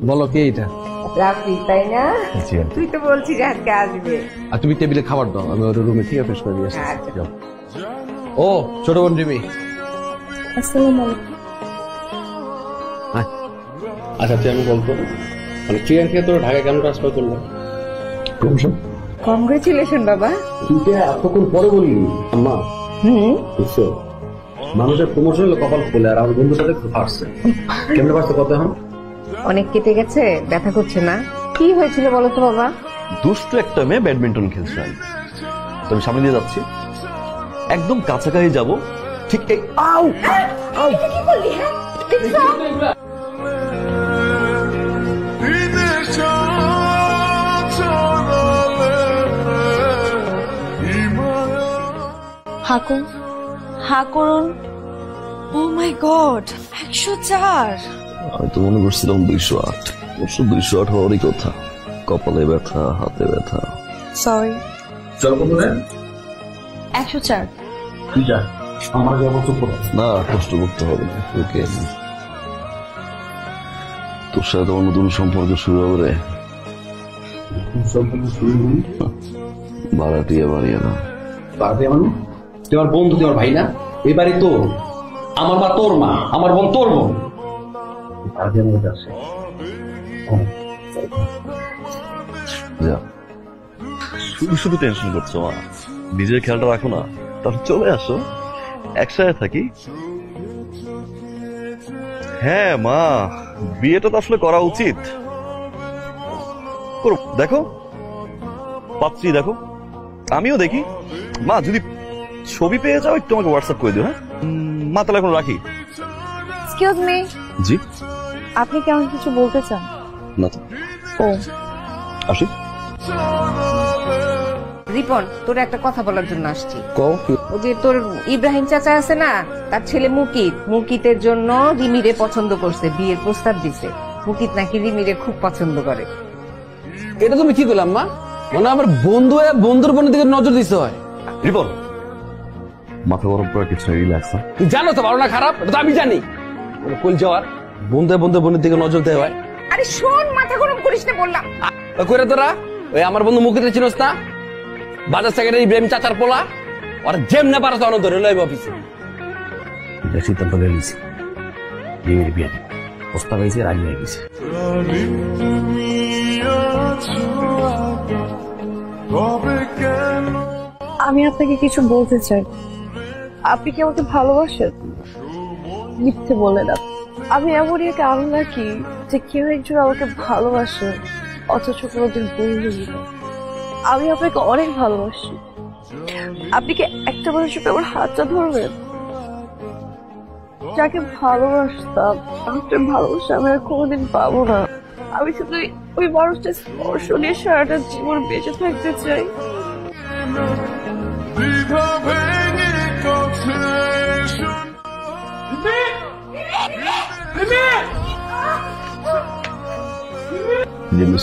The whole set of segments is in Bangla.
বলো কে এটা? রাফি, তাই না? তুই তো বলছিস আজকে আসবে। আর তুমি টেবিলে খাবার দাও, আমি ওর রুমে থেকে ফ্রেশ করে দিয়ে আসছি। ও ছোট বোন রিমি। আসসালামু আলাইকুম। আচ্ছা তুই আমি বলতো, মানে চিকেন থেকে তোর ঢাকা কেন ট্রান্সফার করলো? কংগ্রেচুলেশন বাবা। তুই এতক্ষণ পরে বললি আম্মা? বুঝছো, মানুষের প্রমোশন হলে কপাল খোলে, আর আমার বন্ধুর সাথে ফাটছে। কেমনে ফাটছে কত? এখন অনেক কেটে গেছে, ব্যথা করছে না? কি হয়েছিল বলো তো বাবা? দুষ্টু একটা মেয়ে ব্যাডমিন্টন খেলছে, তো আমি সামনে দিয়ে যাচ্ছি, একদম কাছাকাছি যাব, ঠিক এই আউ আউ কি করলি? হ্যাঁ হাকুন, হা করুন। ও মাই গড, 104। হয়তো মনে করছিলাম 208, অবশ্য 208 হওয়ারই কথা। কপালে ব্যথা, হাতে ব্যথা। সরি। চল বন্ধু, 104। তুই যা, আমার যাবো চুপ করে। না, কষ্ট করতে হবে না, ওকে। তোর সাথে তোমার নতুন সম্পর্ক শুরু হবে রে। ভাড়াটিয়া বাড়িয়ে না। ভাড়াটিয়া মানে? তুই আমার বন্ধু, তুই আমার ভাই না? এই বাড়ি তোর, আমার মা তোর মা, আমার বোন তোর বোন। ভাড়াটিয়া মধ্যে আসে যা, শুধু শুধু টেনশন করছো মা, নিজের খেয়ালটা রাখো না। তাহলে চলে আসো, একসাথে থাকি। হ্যাঁ মা, বিয়েটা তো আসলে করা উচিত। দেখো পাত্রী, দেখো আমিও দেখি। মা যদি ছবি পেয়ে যাও একটু আমাকে হোয়াটসঅ্যাপ করে দিও। হ্যাঁ মা, তাহলে এখন রাখি। Excuse me. জি? আপনি কি আমাকে কিছু বলতে চান? না তো। ও, আসি। রিপন, তোর একটা কথা বলার জন্য আসছি। কও। ও যে তোর ইব্রাহিম চাচা আছে না, তার ছেলে মুকিত, মুকিতের জন্য রিমিরে পছন্দ করছে, বিয়ের প্রস্তাব দিছে। মুকিত নাকি রিমিরে খুব পছন্দ করে। এটা তুমি কি করলাম মা? মানে আমার বন্ধু হয়ে বন্ধুর বোনের দিকে নজর দিতে হয়? রিপন, মাথা গরম করে কিছু রিল্যাক্স। তুই জানো তো ভালো না খারাপ, এটা তো আমি জানি। কল যাওয়ার বন্ধু বন্ধু বোনের দিকে নজর দেওয়া হয়। আরে শোন, মাথা গরম করিস না বললাম। কইরা তোরা ওই আমার বন্ধু মুকিতে চিনস না? বাজার সেক্রেটারি ইব্রাহিম চাচার পোলা, ওর জেম না পারছ অন ধরে লইব অফিসে। এটা সিদ্ধান্ত নিয়ে নিছি, বিয়ের বিয়ে প্রস্তাব হয়েছে, রাজি হয়ে গেছে। আমি আপনাকে কিছু বলতে চাই। আপনি কি আমাকে ভালোবাসেন? মিথ্যে বলে না। আমি এমনই একটা আনলাকি যে কেউ একজন আমাকে ভালোবাসে, অথচ কোনোদিন বললেন না। আমি আপনাকে অনেক ভালোবাসি। আপনি কি একটা মানুষের আমার হাতটা ধরবেন? যাকে ভালোবাসতাম, আপনার ভালোবাসা আমি আর কোনোদিন পাবো না। আমি শুধু ওই মানুষটা স্পর্শ নিয়ে সারাটা জীবন বেঁচে থাকতে চাই।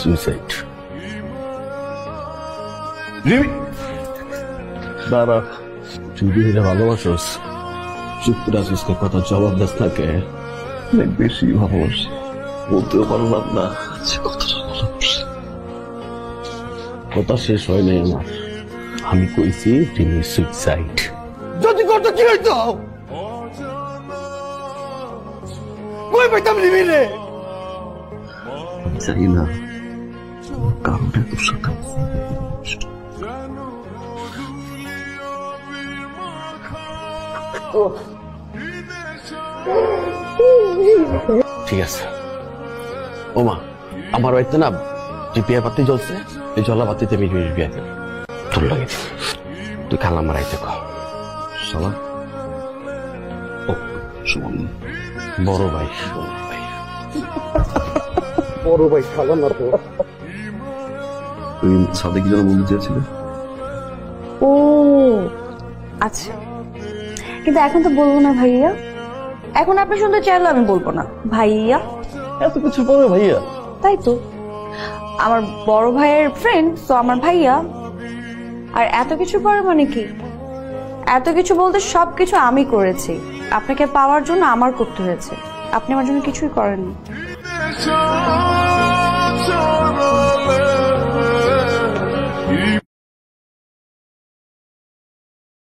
সুইসাইড। দাঁড়া, যদি এটা ভালোবাসোস চুপ করে আসিস, কথা জবাব দাস থাকে। অনেক বেশি ভালোবাসি, বলতেও পারলাম না কতটা ভালোবাসি। কথা শেষ হয় নাই আমার, আমি কইছি তিনি সুইসাইড। যদি করতো কি হইতো? কই পাইতাম রিমিরে? চাই না কারণে তোর সাথে। ঠিক আছে ও মা, আমার বাড়িতে না যে বিয়ে বাতি জ্বলছে, এই জ্বলা বাতিতে আমি বিয়ে দেব। তোর লাগে তুই খালাম মারাইতে কো শালা। ও শোন, বড় ভাই বড় ভাই খালাম না তো। তুই সাথে কি যেন বলতে চেয়েছিলে? ও আচ্ছা, কিন্তু এখন তো বলবো না ভাইয়া। এখন আপনি শুনতে চাইলে আমি বলবো না ভাইয়া। এত কিছু পরে ভাইয়া? তাই তো, আমার বড় ভাইয়ের ফ্রেন্ড তো আমার ভাইয়া। আর এত কিছু পরে মানে কি, এত কিছু বলতে সবকিছু আমি করেছি, আপনাকে পাওয়ার জন্য আমার করতে হয়েছে, আপনি আমার জন্য কিছুই করেননি।